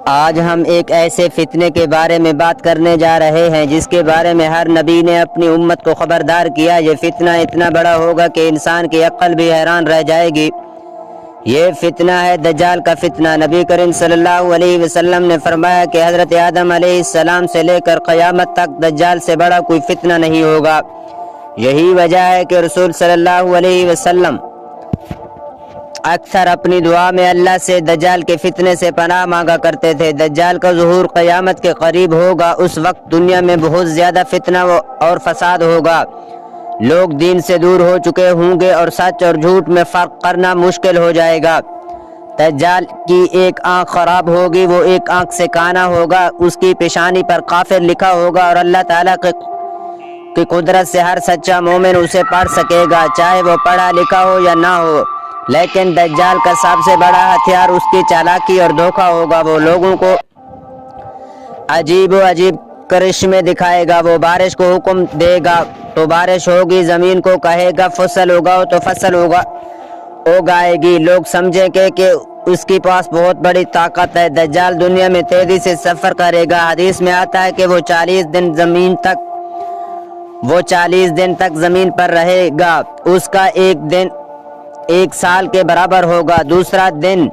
آج ہم ایک ایسے فتنے کے بارے میں بات کرنے جا رہے ہیں جس کے بارے میں ہر نبی نے اپنی امت کو خبردار کیا۔ یہ فتنہ اتنا بڑا ہوگا کہ انسان کی عقل بھی حیران رہ جائے گی۔ یہ فتنہ ہے دجال کا فتنہ۔ نبی کریم صلی اللہ علیہ وسلم نے فرمایا کہ حضرت آدم علیہ السلام سے لے کر قیامت تک دجال سے بڑا کوئی فتنہ نہیں ہوگا۔ یہی وجہ ہے کہ رسول صلی اللہ علیہ وسلم اکثر اپنی دعا میں اللہ سے دجال کے فتنے سے پناہ مانگا کرتے تھے۔ دجال کا ظہور قیامت کے قریب ہوگا۔ اس وقت دنیا میں بہت زیادہ فتنہ اور فساد ہوگا۔ لوگ دین سے دور ہو چکے ہوں گے اور سچ اور جھوٹ میں فرق کرنا مشکل ہو جائے گا۔ دجال کی ایک آنکھ خراب ہوگی، وہ ایک آنکھ سے کانا ہوگا، اس کی پیشانی پر کافر لکھا ہوگا اور اللہ تعالیٰ کی قدرت سے ہر سچا مومن اسے پڑھ سکے گا، چاہے وہ پڑھا لکھا ہو یا نہ ہو۔ لیکن دجال کا سب سے بڑا ہتھیار اس کی چالاکی اور دھوکہ ہوگا۔ وہ لوگوں کو عجیب کرشمے دکھائے گا۔ وہ بارش کو حکم دے گا تو بارش ہوگی، زمین کو کہے گا فصل اگاؤ تو فصل اگائے گی۔ لوگ سمجھیں گے کہ اس کے پاس بہت بڑی طاقت ہے۔ دجال دنیا میں تیزی سے سفر کرے گا۔ حدیث میں آتا ہے کہ وہ 40 دن تک زمین پر رہے گا۔ اس کا ایک دن 1 سال کے برابر ہوگا، دوسرا دن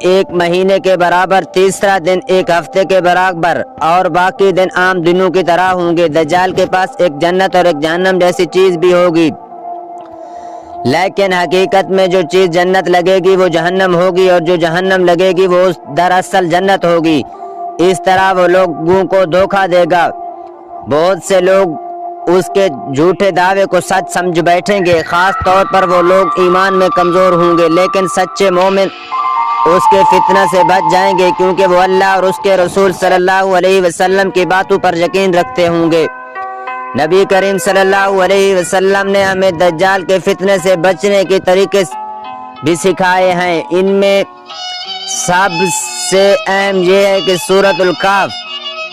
1 مہینے کے برابر، تیسرا دن 1 ہفتے کے برابر اور باقی دن عام دنوں کی طرح ہوں گے۔ دجال کے پاس ایک جنت اور ایک جہنم جیسی چیز بھی ہوگی، لیکن حقیقت میں جو چیز جنت لگے گی وہ جہنم ہوگی اور جو جہنم لگے گی وہ دراصل جنت ہوگی۔ اس طرح وہ لوگوں کو دھوکہ دے گا۔ بہت سے لوگ اس کے جھوٹے دعوے کو سچ سمجھ بیٹھیں گے، خاص طور پر وہ لوگ ایمان میں کمزور ہوں گے، لیکن سچے مومن اس کے فتنہ سے بچ جائیں گے کیونکہ وہ اللہ اور اس کے رسول صلی اللہ علیہ وسلم کی باتوں پر یقین رکھتے ہوں گے۔ نبی کریم صلی اللہ علیہ وسلم نے ہمیں دجال کے فتنے سے بچنے کے طریقے بھی سکھائے ہیں۔ ان میں سب سے اہم یہ ہے کہ سورۃ الکہف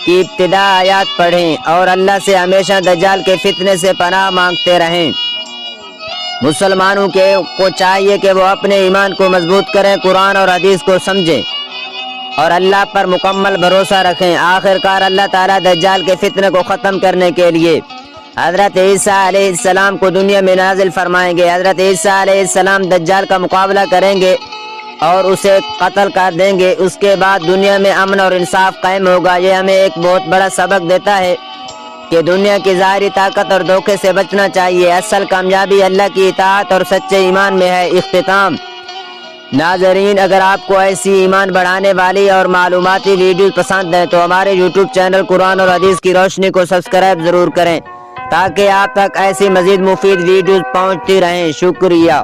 کی ابتدا آیات پڑھیں اور اللہ سے ہمیشہ دجال کے فتنے سے پناہ مانگتے رہیں۔ مسلمانوں کو چاہیے کہ وہ اپنے ایمان کو مضبوط کریں، قرآن اور حدیث کو سمجھیں اور اللہ پر مکمل بھروسہ رکھیں۔ آخرکار اللہ تعالیٰ دجال کے فتنے کو ختم کرنے کے لیے حضرت عیسیٰ علیہ السلام کو دنیا میں نازل فرمائیں گے۔ حضرت عیسیٰ علیہ السلام دجال کا مقابلہ کریں گے اور اسے قتل کر دیں گے۔ اس کے بعد دنیا میں امن اور انصاف قائم ہوگا۔ یہ ہمیں ایک بہت بڑا سبق دیتا ہے کہ دنیا کی ظاہری طاقت اور دھوکے سے بچنا چاہیے۔ اصل کامیابی اللہ کی اطاعت اور سچے ایمان میں ہے۔ اختتام ناظرین، اگر آپ کو ایسی ایمان بڑھانے والی اور معلوماتی ویڈیوز پسند ہیں تو ہمارے یوٹیوب چینل قرآن اور حدیث کی روشنی کو سبسکرائب ضرور کریں تاکہ آپ تک ایسی مزید مفید ویڈیوز پہنچتی رہیں۔ شکریہ۔